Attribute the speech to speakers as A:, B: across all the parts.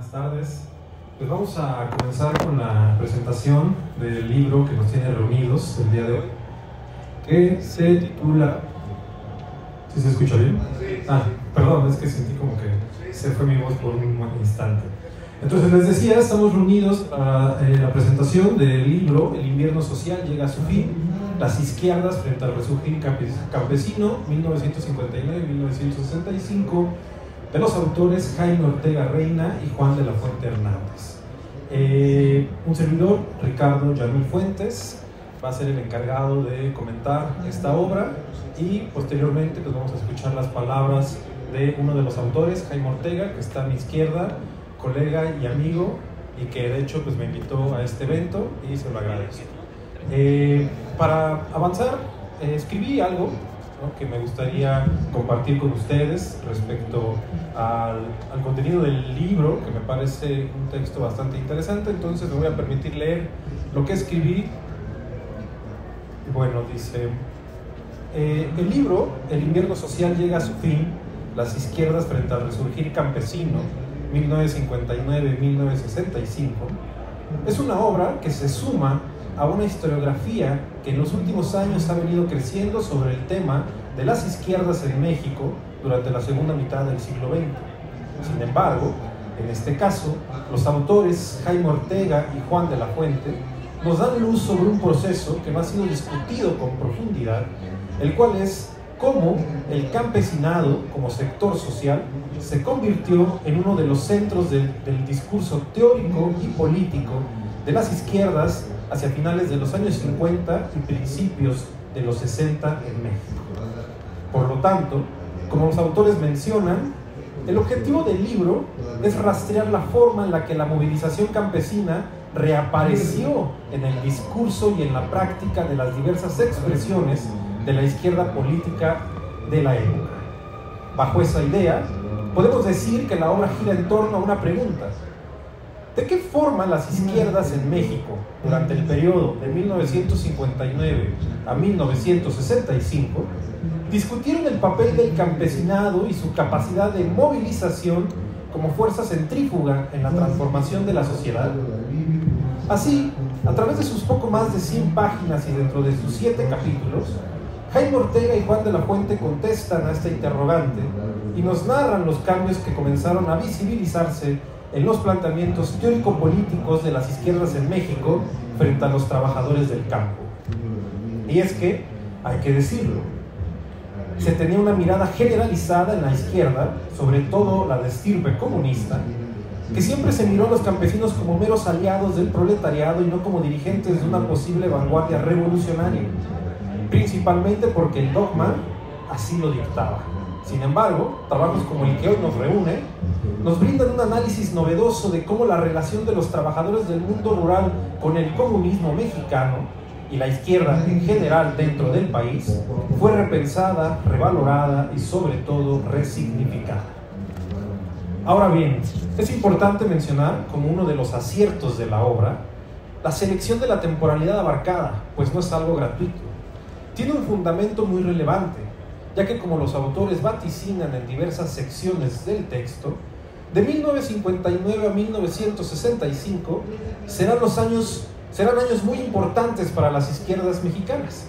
A: Buenas tardes. Pues vamos a comenzar con la presentación del libro que nos tiene reunidos el día de hoy, que se titula... ¿Sí se escucha bien? Perdón, es que sentí como que se fue mi voz por un instante. Entonces les decía, estamos reunidos a la presentación del libro El invierno social llega a su fin, las izquierdas frente al resurgir campesino, 1959-1965, de los autores Jaime Ortega Reina y Juan de la Fuente Hernández. Un servidor, Ricardo Yamil Fuentes, va a ser el encargado de comentar esta obra y posteriormente pues vamos a escuchar las palabras de uno de los autores, Jaime Ortega, que está a mi izquierda, colega y amigo, y que de hecho pues me invitó a este evento y se lo agradezco. Para avanzar, escribí algo, ¿no?, que me gustaría compartir con ustedes respecto al contenido del libro, que me parece un texto bastante interesante. Entonces me voy a permitir leer lo que escribí. Bueno, dice: el libro El invierno social llega a su fin, las izquierdas frente al resurgir campesino, 1959-1965, es una obra que se suma a una historiografía que en los últimos años ha venido creciendo sobre el tema de las izquierdas en México durante la segunda mitad del siglo XX. Sin embargo, en este caso, los autores Jaime Ortega y Juan de la Fuente nos dan luz sobre un proceso que no ha sido discutido con profundidad, el cual es cómo el campesinado como sector social se convirtió en uno de los centros del discurso teórico y político de las izquierdas hacia finales de los años 50 y principios de los 60 en México. Por lo tanto, como los autores mencionan, el objetivo del libro es rastrear la forma en la que la movilización campesina reapareció en el discurso y en la práctica de las diversas expresiones de la izquierda política de la época. Bajo esa idea, podemos decir que la obra gira en torno a una pregunta: ¿de qué forma las izquierdas en México, durante el periodo de 1959 a 1965, discutieron el papel del campesinado y su capacidad de movilización como fuerza centrífuga en la transformación de la sociedad? Así, a través de sus poco más de 100 páginas y dentro de sus 7 capítulos, Jaime Ortega y Juan de la Fuente contestan a esta interrogante y nos narran los cambios que comenzaron a visibilizarse en los planteamientos teórico-políticos de las izquierdas en México frente a los trabajadores del campo. Y es que, hay que decirlo, se tenía una mirada generalizada en la izquierda, sobre todo la de estirpe comunista, que siempre se miró a los campesinos como meros aliados del proletariado y no como dirigentes de una posible vanguardia revolucionaria, principalmente porque el dogma así lo dictaba. Sin embargo, trabajos como el que hoy nos reúne nos brindan un análisis novedoso de cómo la relación de los trabajadores del mundo rural con el comunismo mexicano y la izquierda en general dentro del país fue repensada, revalorada y sobre todo resignificada. Ahora bien, es importante mencionar como uno de los aciertos de la obra la selección de la temporalidad abarcada, pues no es algo gratuito. Tiene un fundamento muy relevante, ya que como los autores vaticinan en diversas secciones del texto, de 1959 a 1965 serán años muy importantes para las izquierdas mexicanas.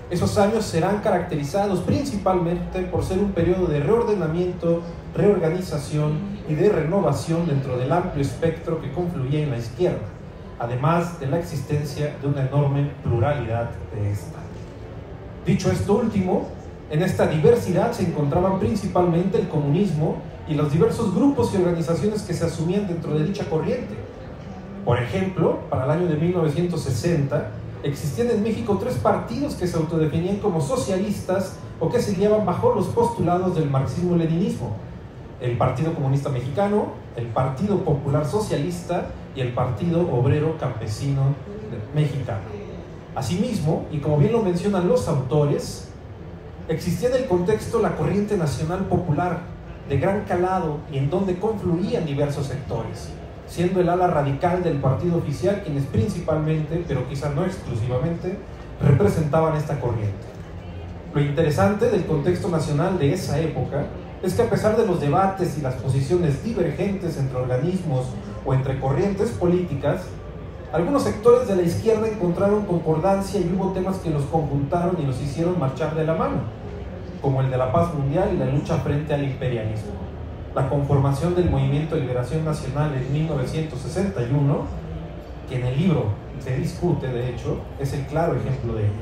A: Esos años serán caracterizados principalmente por ser un periodo de reordenamiento, reorganización y de renovación dentro del amplio espectro que confluía en la izquierda, además de la existencia de una enorme pluralidad de esta. Dicho esto último, en esta diversidad se encontraban principalmente el comunismo y los diversos grupos y organizaciones que se asumían dentro de dicha corriente. Por ejemplo, para el año de 1960, existían en México 3 partidos que se autodefinían como socialistas o que se guiaban bajo los postulados del marxismo-leninismo: el Partido Comunista Mexicano, el Partido Popular Socialista y el Partido Obrero Campesino Mexicano. Asimismo, y como bien lo mencionan los autores, existía en el contexto la corriente nacional popular de gran calado y en donde confluían diversos sectores, siendo el ala radical del partido oficial quienes principalmente, pero quizás no exclusivamente, representaban esta corriente. Lo interesante del contexto nacional de esa época es que a pesar de los debates y las posiciones divergentes entre organismos o entre corrientes políticas, algunos sectores de la izquierda encontraron concordancia y hubo temas que los conjuntaron y los hicieron marchar de la mano, como el de la paz mundial y la lucha frente al imperialismo. La conformación del Movimiento de Liberación Nacional en 1961, que en el libro se discute, de hecho, es el claro ejemplo de ello.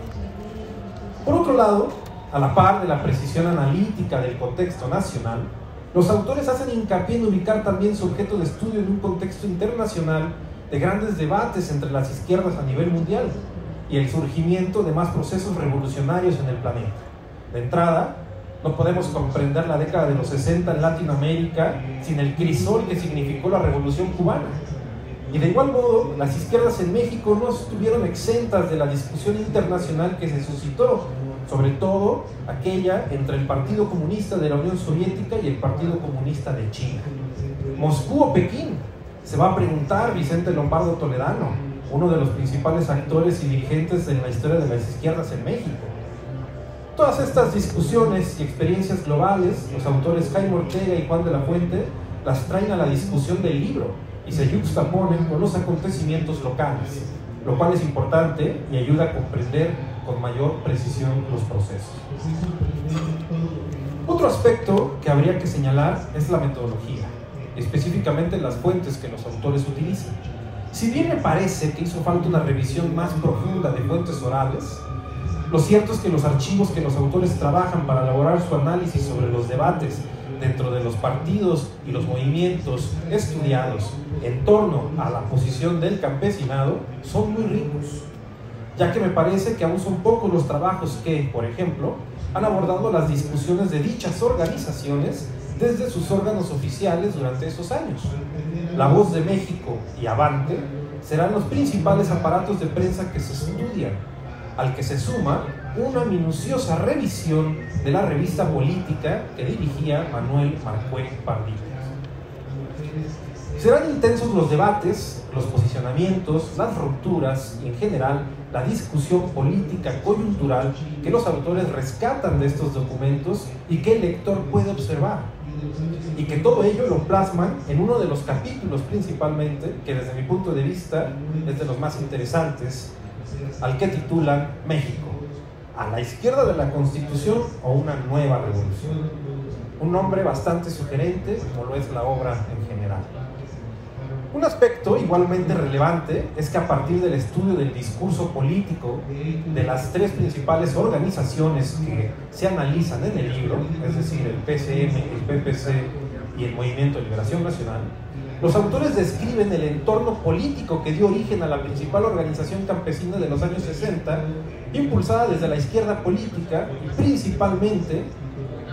A: Por otro lado, a la par de la precisión analítica del contexto nacional, los autores hacen hincapié en ubicar también su objeto de estudio en un contexto internacional de grandes debates entre las izquierdas a nivel mundial y el surgimiento de más procesos revolucionarios en el planeta. De entrada, no podemos comprender la década de los 60 en Latinoamérica sin el crisol que significó la Revolución Cubana. Y de igual modo, las izquierdas en México no estuvieron exentas de la discusión internacional que se suscitó, sobre todo aquella entre el Partido Comunista de la Unión Soviética y el Partido Comunista de China. ¿Moscú o Pekín? Se va a preguntar Vicente Lombardo Toledano, uno de los principales actores y dirigentes en la historia de las izquierdas en México. Todas estas discusiones y experiencias globales, los autores Jaime Ortega y Juan de la Fuente las traen a la discusión del libro y se yuxtaponen con los acontecimientos locales, lo cual es importante y ayuda a comprender con mayor precisión los procesos. Otro aspecto que habría que señalar es la metodología, específicamente las fuentes que los autores utilizan. Si bien me parece que hizo falta una revisión más profunda de fuentes orales, lo cierto es que los archivos que los autores trabajan para elaborar su análisis sobre los debates dentro de los partidos y los movimientos estudiados en torno a la posición del campesinado son muy ricos, ya que me parece que aún son pocos los trabajos que, por ejemplo, han abordado las discusiones de dichas organizaciones desde sus órganos oficiales durante esos años. La Voz de México y Avante serán los principales aparatos de prensa que se estudian, al que se suma una minuciosa revisión de la revista política que dirigía Manuel Marcuel Pardilla. Serán intensos los debates, los posicionamientos, las rupturas y en general la discusión política coyuntural que los autores rescatan de estos documentos y que el lector puede observar, y que todo ello lo plasman en uno de los capítulos principalmente, que desde mi punto de vista es de los más interesantes, al que titulan México, a la izquierda de la Constitución o una nueva revolución. Un nombre bastante sugerente, como lo es la obra en general. Un aspecto igualmente relevante es que a partir del estudio del discurso político de las tres principales organizaciones que se analizan en el libro, es decir, el PCM, el PPC y el Movimiento de Liberación Nacional, los autores describen el entorno político que dio origen a la principal organización campesina de los años 60, impulsada desde la izquierda política y principalmente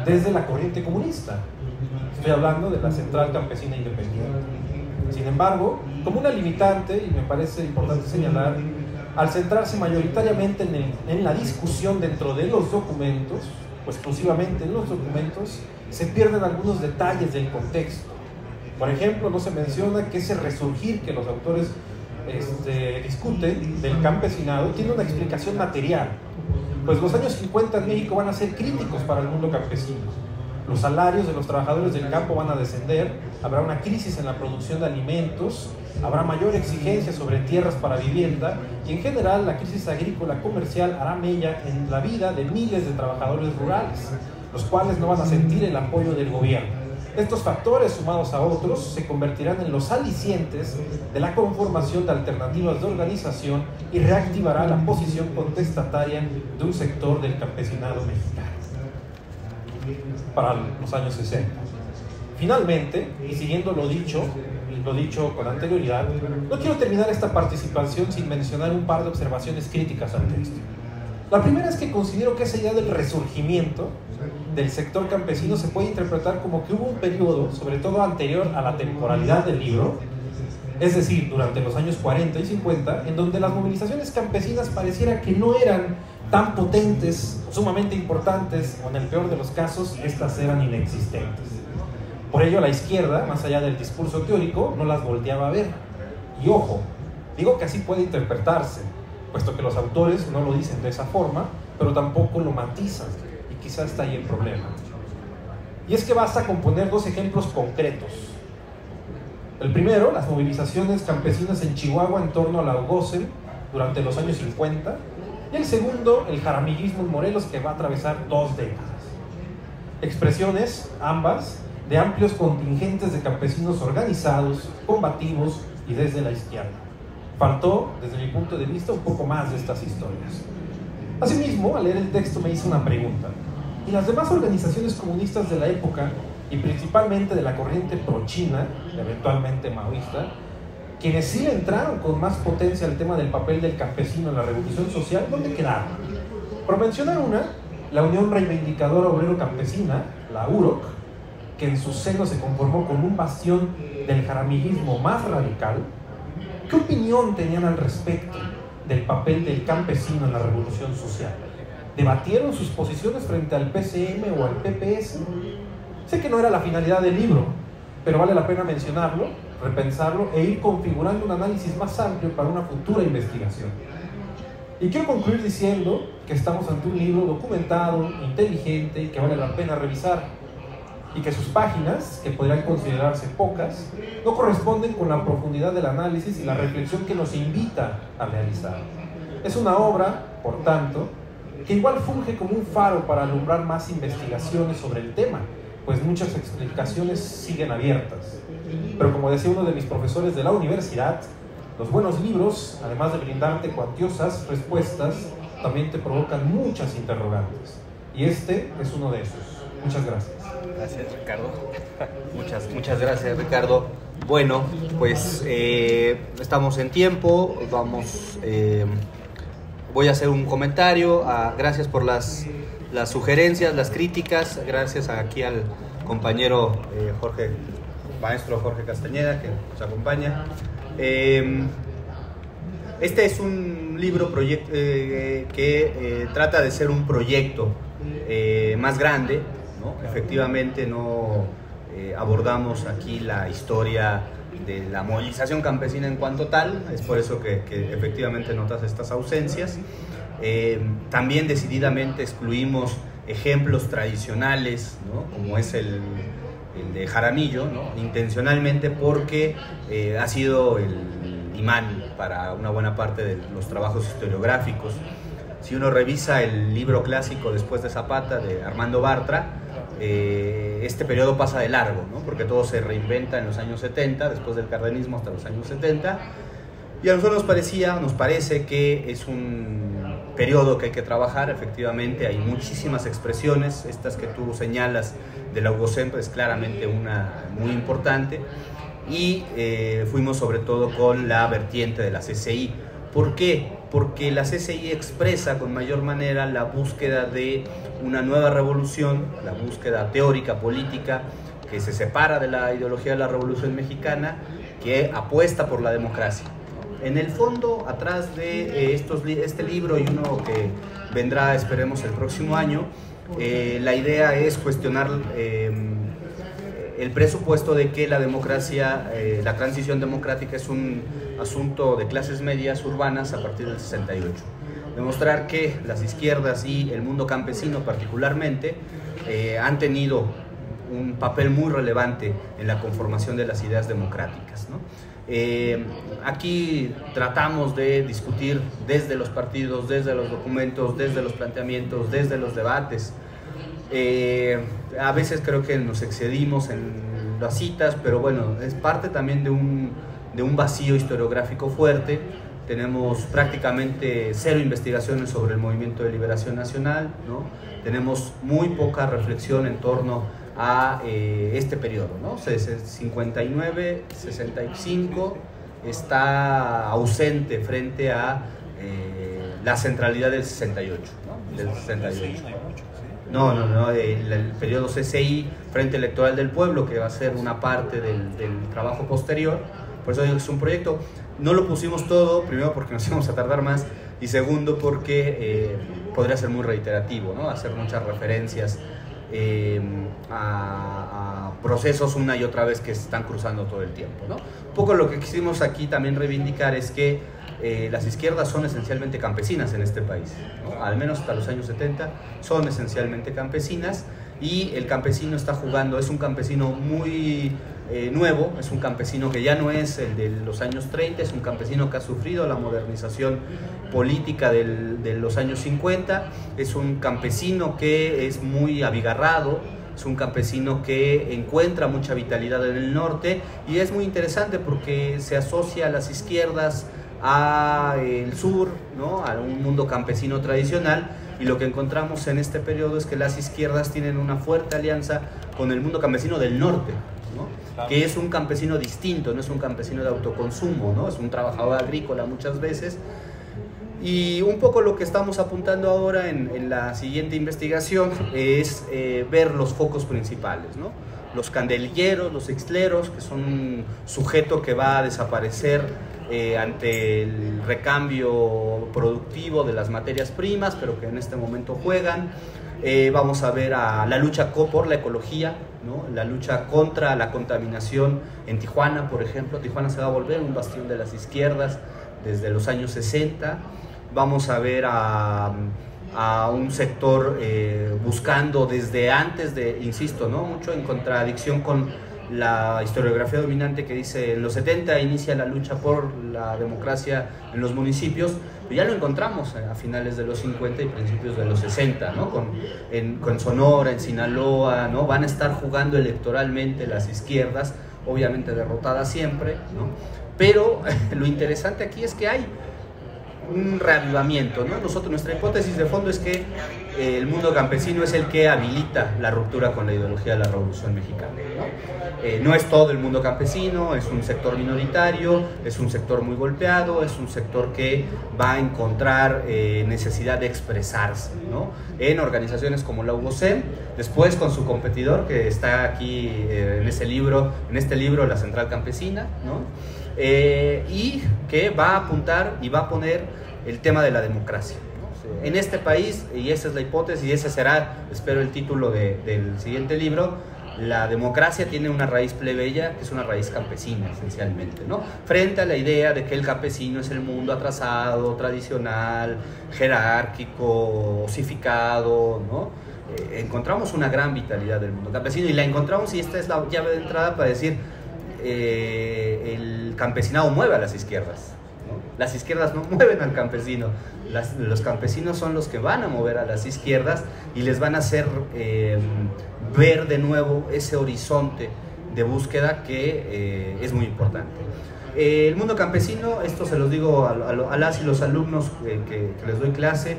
A: desde la corriente comunista. Estoy hablando de la Central Campesina Independiente. Sin embargo, como una limitante, y me parece importante señalar, al centrarse mayoritariamente en la discusión dentro de los documentos, o exclusivamente en los documentos, se pierden algunos detalles del contexto. Por ejemplo, no se menciona que ese resurgir que los autores discuten del campesinado tiene una explicación material, pues los años 50 en México van a ser críticos para el mundo campesino. Los salarios de los trabajadores del campo van a descender, habrá una crisis en la producción de alimentos, habrá mayor exigencia sobre tierras para vivienda y en general la crisis agrícola comercial hará mella en la vida de miles de trabajadores rurales, los cuales no van a sentir el apoyo del gobierno. Estos factores, sumados a otros, se convertirán en los alicientes de la conformación de alternativas de organización y reactivará la posición contestataria de un sector del campesinado mexicano para los años 60. Finalmente, y siguiendo lo dicho con anterioridad, no quiero terminar esta participación sin mencionar un par de observaciones críticas al texto. La primera es que considero que esa idea del resurgimiento del sector campesino se puede interpretar como que hubo un periodo, sobre todo anterior a la temporalidad del libro, es decir, durante los años 40 y 50, en donde las movilizaciones campesinas pareciera que no eran tan potentes, sumamente importantes, o en el peor de los casos, estas eran inexistentes. Por ello, la izquierda, más allá del discurso teórico, no las volteaba a ver. Y ojo, digo que así puede interpretarse, puesto que los autores no lo dicen de esa forma, pero tampoco lo matizan, y quizás está ahí el problema. Y es que basta con poner dos ejemplos concretos. El primero, las movilizaciones campesinas en Chihuahua en torno a la Ogocen durante los años 50, y el segundo, el jaramillismo en Morelos, que va a atravesar 2 décadas. Expresiones, ambas, de amplios contingentes de campesinos organizados, combativos y desde la izquierda. Faltó, desde mi punto de vista, un poco más de estas historias. Asimismo, al leer el texto me hice una pregunta. ¿Y las demás organizaciones comunistas de la época, y principalmente de la corriente pro-china, eventualmente maoísta, quienes sí le entraron con más potencia al tema del papel del campesino en la revolución social, dónde quedaron? Por mencionar una, la Unión Reivindicadora Obrero Campesina, la UROC, que en su seno se conformó con un bastión del jaramillismo más radical. ¿Qué opinión tenían al respecto del papel del campesino en la revolución social? ¿Debatieron sus posiciones frente al PCM o al PPS? Sé que no era la finalidad del libro, pero vale la pena mencionarlo, repensarlo e ir configurando un análisis más amplio para una futura investigación. Y quiero concluir diciendo que estamos ante un libro documentado, inteligente y que vale la pena revisar, y que sus páginas, que podrían considerarse pocas, no corresponden con la profundidad del análisis y la reflexión que nos invita a realizar. Es una obra, por tanto, que igual funge como un faro para alumbrar más investigaciones sobre el tema, pues muchas explicaciones siguen abiertas. Pero como decía uno de mis profesores de la universidad, los buenos libros, además de brindarte cuantiosas respuestas, también te provocan muchas interrogantes. Y este es uno de esos. Muchas gracias.
B: Gracias, Ricardo. Muchas gracias, Ricardo. Bueno, pues estamos en tiempo. Voy a hacer un comentario. Gracias por las sugerencias, las críticas. Gracias aquí al compañero maestro Jorge Castañeda, que nos acompaña. Este es un libro que trata de ser un proyecto más grande, ¿no? Efectivamente no abordamos aquí la historia de la movilización campesina en cuanto tal, es por eso que efectivamente notas estas ausencias. También decididamente excluimos ejemplos tradicionales, ¿no? Como es el de Jaramillo, ¿no? Intencionalmente, porque ha sido el imán para una buena parte de los trabajos historiográficos. Si uno revisa el libro clásico Después de Zapata de Armando Bartra, este periodo pasa de largo, ¿no? Porque todo se reinventa en los años 70, después del cardenismo hasta los años 70, y a nosotros nos parece que es un periodo que hay que trabajar. Efectivamente hay muchísimas expresiones, estas que tú señalas de la Ogocen es claramente una muy importante, y fuimos sobre todo con la vertiente de la CCI. ¿Por qué? Porque la CCI expresa con mayor manera la búsqueda de una nueva revolución, la búsqueda teórica, política, que se separa de la ideología de la Revolución Mexicana, que apuesta por la democracia. En el fondo, atrás de este libro y uno que vendrá, esperemos, el próximo año, la idea es cuestionar el presupuesto de que la democracia, la transición democrática es un asunto de clases medias urbanas a partir del 68. Demostrar que las izquierdas y el mundo campesino particularmente han tenido un papel muy relevante en la conformación de las ideas democráticas, ¿no? Aquí tratamos de discutir desde los partidos, desde los documentos, desde los planteamientos, desde los debates. A veces creo que nos excedimos en las citas, pero bueno, es parte también de un vacío historiográfico fuerte. Tenemos prácticamente 0 investigaciones sobre el Movimiento de Liberación Nacional, ¿no? Tenemos muy poca reflexión en torno a este periodo, ¿no? 59, 65 está ausente frente a la centralidad del 68, ¿no? Del 68. No, el periodo CCI, Frente Electoral del Pueblo, que va a ser una parte del trabajo posterior. Por eso digo que es un proyecto. No lo pusimos todo, primero porque nos íbamos a tardar más, y segundo porque podría ser muy reiterativo, ¿no? Hacer muchas referencias a procesos una y otra vez que se están cruzando todo el tiempo, ¿no? Un poco lo que quisimos aquí también reivindicar es que las izquierdas son esencialmente campesinas en este país, ¿no? Al menos hasta los años 70 son esencialmente campesinas, y el campesino está jugando, es un campesino muy nuevo, es un campesino que ya no es el de los años 30, es un campesino que ha sufrido la modernización política de los años 50, es un campesino que es muy abigarrado, es un campesino que encuentra mucha vitalidad en el norte, y es muy interesante porque se asocia a las izquierdas, al sur, ¿no?, a un mundo campesino tradicional, y lo que encontramos en este periodo es que las izquierdas tienen una fuerte alianza con el mundo campesino del norte, ¿no?, que es un campesino distinto, no es un campesino de autoconsumo, ¿no?, es un trabajador agrícola muchas veces. Y un poco lo que estamos apuntando ahora en la siguiente investigación es ver los focos principales, ¿no? Los candelilleros, los ixtleros, que son un sujeto que va a desaparecer ante el recambio productivo de las materias primas, pero que en este momento juegan. Vamos a ver a la lucha por la ecología, ¿no?, la lucha contra la contaminación en Tijuana, por ejemplo. Tijuana se va a volver un bastión de las izquierdas desde los años 60. Vamos a ver a un sector buscando desde antes de, insisto, ¿no?, mucho en contradicción con la historiografía dominante que dice en los 70 inicia la lucha por la democracia en los municipios, pero ya lo encontramos a finales de los 50 y principios de los 60, ¿no?, con Sonora, en Sinaloa, ¿no?, van a estar jugando electoralmente las izquierdas, obviamente derrotadas siempre, ¿no?, pero lo interesante aquí es que hay un reavivamiento, ¿no? Nuestra hipótesis de fondo es que el mundo campesino es el que habilita la ruptura con la ideología de la Revolución Mexicana, ¿no? No es todo el mundo campesino, es un sector minoritario, es un sector muy golpeado, es un sector que va a encontrar necesidad de expresarse, ¿no?, en organizaciones como la UOCEM, después con su competidor que está aquí en este libro, la Central Campesina, ¿no?, y que va a apuntar y va a poner el tema de la democracia, ¿no? En este país, y esa es la hipótesis, y ese será, espero, el título del siguiente libro, la democracia tiene una raíz plebeya, que es una raíz campesina, esencialmente, ¿no?, frente a la idea de que el campesino es el mundo atrasado, tradicional, jerárquico, osificado, ¿no? Encontramos una gran vitalidad del mundo campesino, y la encontramos, y esta es la llave de entrada para decir, el campesinado mueve a las izquierdas, ¿no? Las izquierdas no mueven al campesino, los campesinos son los que van a mover a las izquierdas y les van a hacer ver de nuevo ese horizonte de búsqueda que es muy importante. El mundo campesino, esto se los digo a las y los alumnos que les doy clase,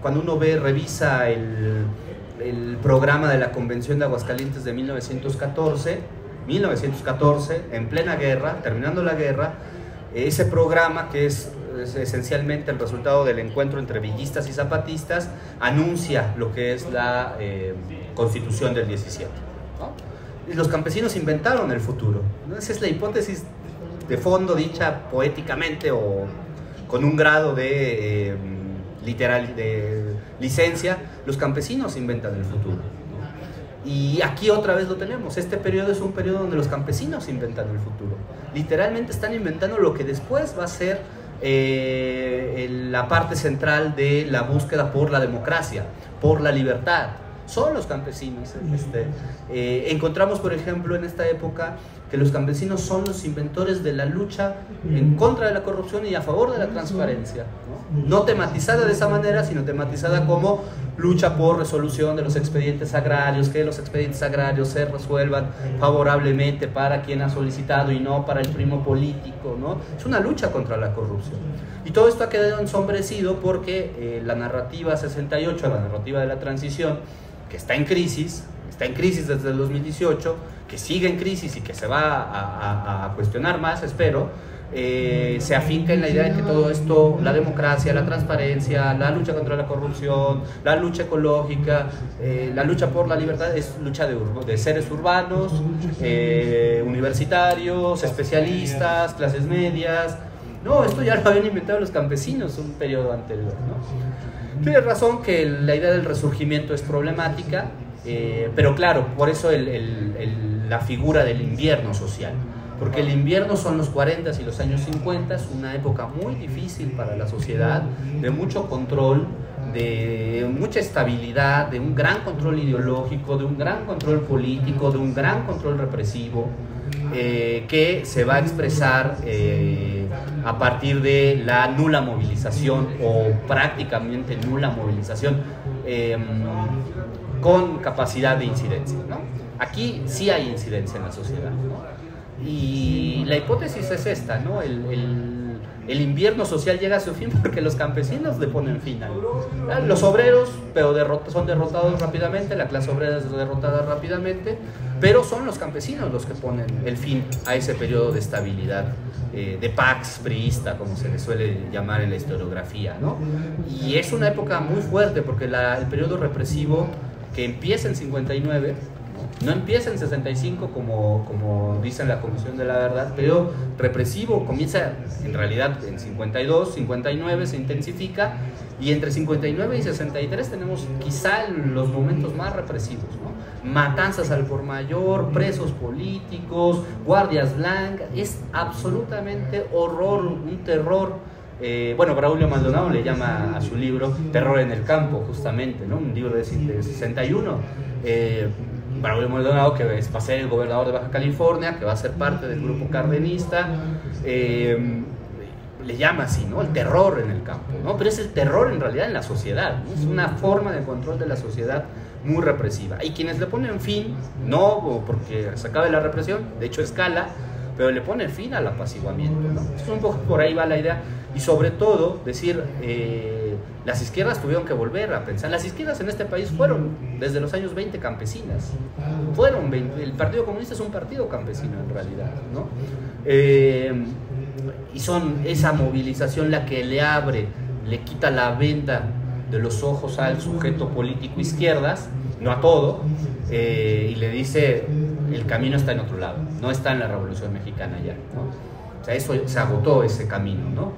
B: cuando uno revisa el programa de la Convención de Aguascalientes de 1914, en plena guerra, terminando la guerra, ese programa, que es esencialmente el resultado del encuentro entre villistas y zapatistas, anuncia lo que es la Constitución del 17, ¿no? Y los campesinos inventaron el futuro, ¿no? Esa es la hipótesis de fondo, dicha poéticamente o con un grado de licencia. Los campesinos inventan el futuro, ¿no? Y aquí otra vez lo tenemos. Este periodo es un periodo donde los campesinos inventan el futuro. Literalmente están inventando lo que después va a ser la parte central de la búsqueda por la democracia, por la libertad. Son los campesinos. Encontramos, por ejemplo, en esta época que los campesinos son los inventores de la lucha en contra de la corrupción y a favor de la transparencia, ¿no? No tematizada de esa manera, sino tematizada como lucha por resolución de los expedientes agrarios, que los expedientes agrarios se resuelvan favorablemente para quien ha solicitado y no para el primo político, ¿no? Es una lucha contra la corrupción. Y todo esto ha quedado ensombrecido porque la narrativa 68, la narrativa de la transición, que está en crisis desde el 2018, que sigue en crisis y que se va a cuestionar más, espero, se afinca en la idea de que todo esto, la democracia, la transparencia, la lucha contra la corrupción, la lucha ecológica, la lucha por la libertad, es lucha de seres urbanos, universitarios, especialistas, clases medias. No, esto ya lo habían inventado los campesinos un periodo anterior, ¿no? Tienes razón que la idea del resurgimiento es problemática, pero claro, por eso la figura del invierno social, porque el invierno son los 40 y los años 50, una época muy difícil para la sociedad, de mucho control, de mucha estabilidad, de un gran control ideológico, de un gran control político, de un gran control represivo, que se va a expresar a partir de la nula movilización o prácticamente nula movilización con capacidad de incidencia, ¿no? Aquí sí hay incidencia en la sociedad, ¿no? Y la hipótesis es esta, ¿no? El invierno social llega a su fin porque los campesinos le ponen fin a los obreros, pero son derrotados rápidamente, la clase obrera es derrotada rápidamente, pero son los campesinos los que ponen el fin a ese periodo de estabilidad, de pax priista, como se le suele llamar en la historiografía, ¿no? Y es una época muy fuerte porque el periodo represivo que empieza en 59, no empieza en 65 como dice la Comisión de la Verdad, pero represivo comienza en realidad en 52, 59 se intensifica, y entre 59 y 63 tenemos quizá los momentos más represivos, ¿no? Matanzas al por mayor, presos políticos, guardias blancas, es absolutamente horror, un terror. Bueno, Braulio Maldonado le llama a su libro Terror en el Campo, justamente, ¿no? Un libro de 61. Braulio Maldonado, que va a ser el gobernador de Baja California, que va a ser parte del grupo cardenista, le llama así, ¿no? El terror en el campo, ¿no? Pero es el terror en realidad en la sociedad, ¿no? Es una forma de control de la sociedad muy represiva. Y quienes le ponen fin, no porque se acabe la represión, de hecho escala, pero le ponen fin al apaciguamiento, ¿no? Entonces, un poco por ahí va la idea. Y sobre todo, decir, las izquierdas tuvieron que volver a pensar. Las izquierdas en este país fueron, desde los años 20, campesinas. El Partido Comunista es un partido campesino en realidad, ¿no? Y son esa movilización la que le quita la venda de los ojos al sujeto político izquierdas, no a todo, y le dice, el camino está en otro lado, no está en la Revolución Mexicana ya, ¿no? O sea, eso se agotó, ese camino, ¿no?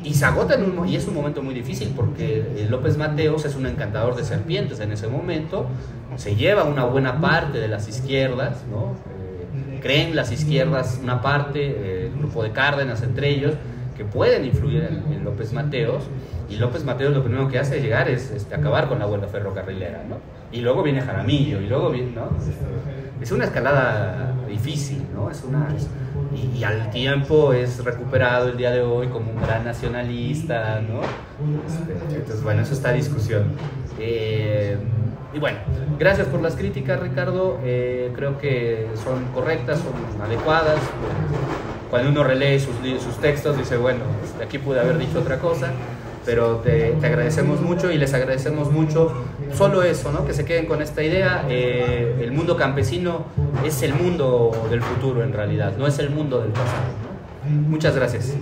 B: Y se agota y es un momento muy difícil porque López Mateos es un encantador de serpientes en ese momento, se lleva una buena parte de las izquierdas, ¿no? Creen las izquierdas una parte, el grupo de Cárdenas entre ellos, que pueden influir en López Mateos, y López Mateos lo primero que hace es llegar es acabar con la huelga ferrocarrilera, ¿no? Y luego viene Jaramillo, y luego viene, ¿no? Es una escalada difícil, ¿no? Y al tiempo es recuperado el día de hoy como un gran nacionalista, ¿no? Entonces, bueno, eso está a discusión. Y bueno, gracias por las críticas, Ricardo. Creo que son correctas, son adecuadas. Cuando uno relee sus textos dice, bueno, aquí pude haber dicho otra cosa, pero te agradecemos mucho y les agradecemos mucho solo eso, ¿no? Que se queden con esta idea. El mundo campesino es el mundo del futuro en realidad, no es el mundo del pasado, ¿no? Muchas gracias.